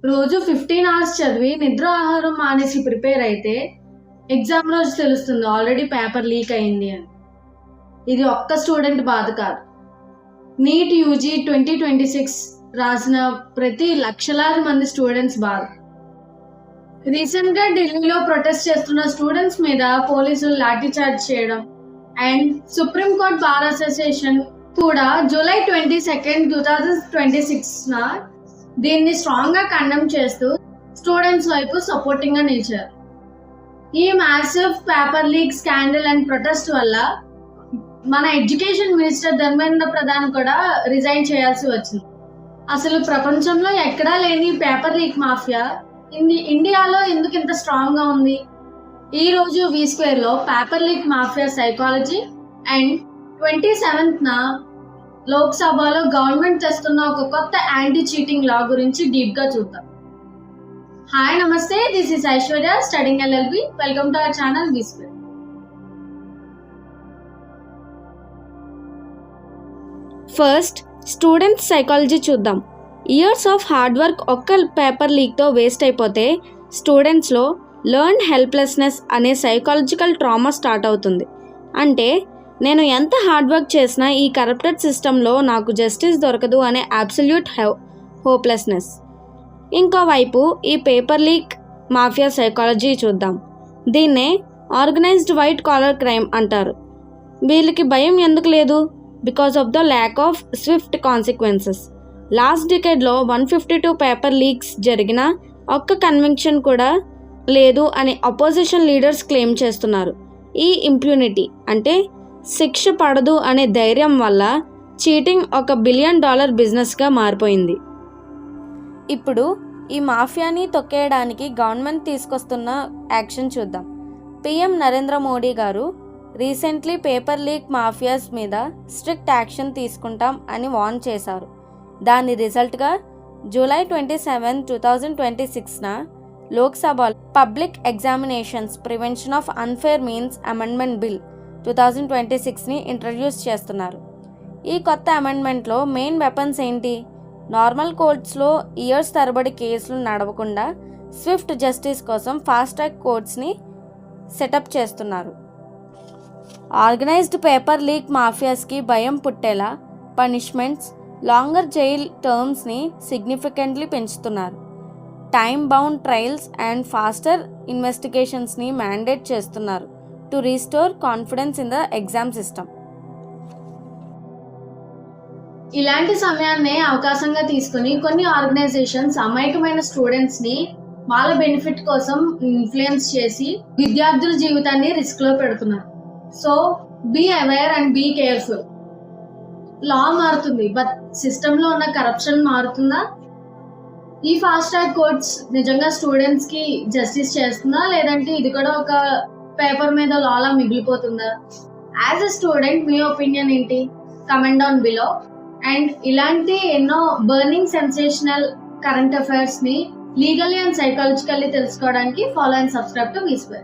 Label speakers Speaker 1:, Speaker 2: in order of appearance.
Speaker 1: రోజు 15 అవర్స్ చదివి నిద్ర ఆహారం మానేసి ప్రిపేర్ అయితే ఎగ్జామ్ రోజు తెలుస్తుంది ఆల్రెడీ పేపర్ లీక్ అయింది అని. ఇది ఒక్క స్టూడెంట్ బాధ కాదు, నీట్ యూజీ 2026 రాసిన ప్రతి లక్షలాది మంది స్టూడెంట్స్ బాధ. రీసెంట్గా ఢిల్లీలో ప్రొటెస్ట్ చేస్తున్న స్టూడెంట్స్ మీద పోలీసులు లాఠీ చార్జ్ చేయడం అండ్ సుప్రీంకోర్టు బార్ అసోసియేషన్ కూడా జూలై 22, 2026 దీన్ని స్ట్రాంగ్ గా కండెమ్ చేస్తూ స్టూడెంట్స్ వైపు సపోర్టింగ్ గా నిలిచారు. ఈ massive paper leak scandal and protest వల్ల మన ఎడ్యుకేషన్ మినిస్టర్ ధర్మేంద్ర ప్రధాన్ కూడా రిజైన్ చేయాల్సి వచ్చింది. అసలు ప్రపంచంలో ఎక్కడా లేని పేపర్ లీక్ మాఫియా ఇండియాలో ఎందుకు ఇంత స్ట్రాంగ్ గా ఉంది? ఈ రోజు V² లో paper leak mafia psychology and 27న లోక్సభలో గవర్నమెంట్ తెస్తున్న ఒక కొత్త యాంటీ చీటింగ్ లా గురించి డీప్ గా చూద్దాం. హాయ్ నమస్తే, this is Aishwarya studying LLB. Welcome to our channel V².
Speaker 2: First students psychology చూద్దాం. ఇయర్స్ ఆఫ్ హార్డ్ వర్క్ ఒక్క పేపర్ లీక్తో వేస్ట్ అయిపోతే స్టూడెంట్స్లో లెర్న్ హెల్ప్లెస్నెస్ అనే సైకాలజికల్ ట్రామా స్టార్ట్ అవుతుంది. అంటే నేను ఎంత హార్డ్ వర్క్ చేసినా ఈ కరప్టెడ్ సిస్టంలో నాకు జస్టిస్ దొరకదు అనే అబ్సల్యూట్ హోప్లెస్నెస్. ఇంకోవైపు ఈ పేపర్ లీక్ మాఫియా సైకాలజీ చూద్దాం. దీన్నే ఆర్గనైజ్డ్ వైట్ కాలర్ క్రైమ్ అంటారు. వీళ్ళకి భయం ఎందుకు లేదు? Because of the lack of swift consequences. Last డికేడ్లో 152 పేపర్ లీక్స్ జరిగిన ఒక్క కన్విక్షన్ కూడా లేదు అని అపోజిషన్ లీడర్స్ క్లెయిమ్ చేస్తున్నారు. ఈ ఇంప్యూనిటీ అంటే శిక్ష పడదు అనే ధైర్యం వల్ల చీటింగ్ ఒక $1 బిలియన్ బిజినెస్గా మారిపోయింది. ఇప్పుడు ఈ మాఫియాని తొక్కేయడానికి గవర్నమెంట్ తీసుకొస్తున్న యాక్షన్ చూద్దాం. PM నరేంద్ర మోడీ గారు రీసెంట్లీ పేపర్ లీక్ మాఫియాస్ మీద స్ట్రిక్ట్ యాక్షన్ తీసుకుంటాం అని వార్న్ చేశారు. దాని రిజల్ట్గా జూలై 27, 2026న Lok Sabha public examinations prevention of unfair means amendment bill 2026ని ఇంట్రడ్యూస్ చేస్తున్నారు. ఈ కొత్త అమెండ్మెంట్లో మెయిన్ వెపన్స్ ఏంటి? నార్మల్ కోర్ట్స్లో ఇయర్స్ తరబడి కేసులు నడవకుండా స్విఫ్ట్ జస్టిస్ కోసం ఫాస్ట్ ట్రాక్ కోర్ట్స్ని సెటప్ చేస్తున్నారు. ఆర్గనైజ్డ్ పేపర్ లీక్ మాఫియాస్కి భయం పుట్టేలా పనిష్మెంట్స్, లాంగర్ జైల్ టర్మ్స్ని సిగ్నిఫికెంట్లీ పెంచుతున్నారు. Time bound trials and faster ఇన్వెస్టిగేషన్స్ని మ్యాండేట్ చేస్తున్నారు to restore confidence in the exam system.
Speaker 1: ఇలాంటి సమయాన్నే అవకాశంగా తీసుకుని కొన్ని ఆర్గనైజేషన్స్ అమాయకమైన స్టూడెంట్స్ ని వాళ్ళ బెనిఫిట్ కోసం ఇన్ఫ్లుయెన్స్ చేసి విద్యార్థుల జీవితాన్ని రిస్క్ లో పెడుతున్నారు. So be aware and be careful. Law మారుతుంది, బట్ సిస్టంలో ఉన్న కరప్షన్ మారుతుందా? ఈ ఫాస్ట్ ట్రాక్ కోర్ట్స్ నిజంగా స్టూడెంట్స్ కి జస్టిస్ చేస్తుందా, లేదంటే ఇది కూడా ఒక పేపర్ మీద లాలా మిగిలిపోతుందా? యాజ్ అ స్టూడెంట్ మీ ఒపీనియన్ ఏంటి? Comment down below. అండ్ ఇలాంటి ఎన్నో బర్నింగ్ సెన్సేషనల్ కరెంట్ అఫైర్స్ ని లీగల్లీ అండ్ సైకాలజికల్లీ తెలుసుకోవడానికి follow and subscribe to V².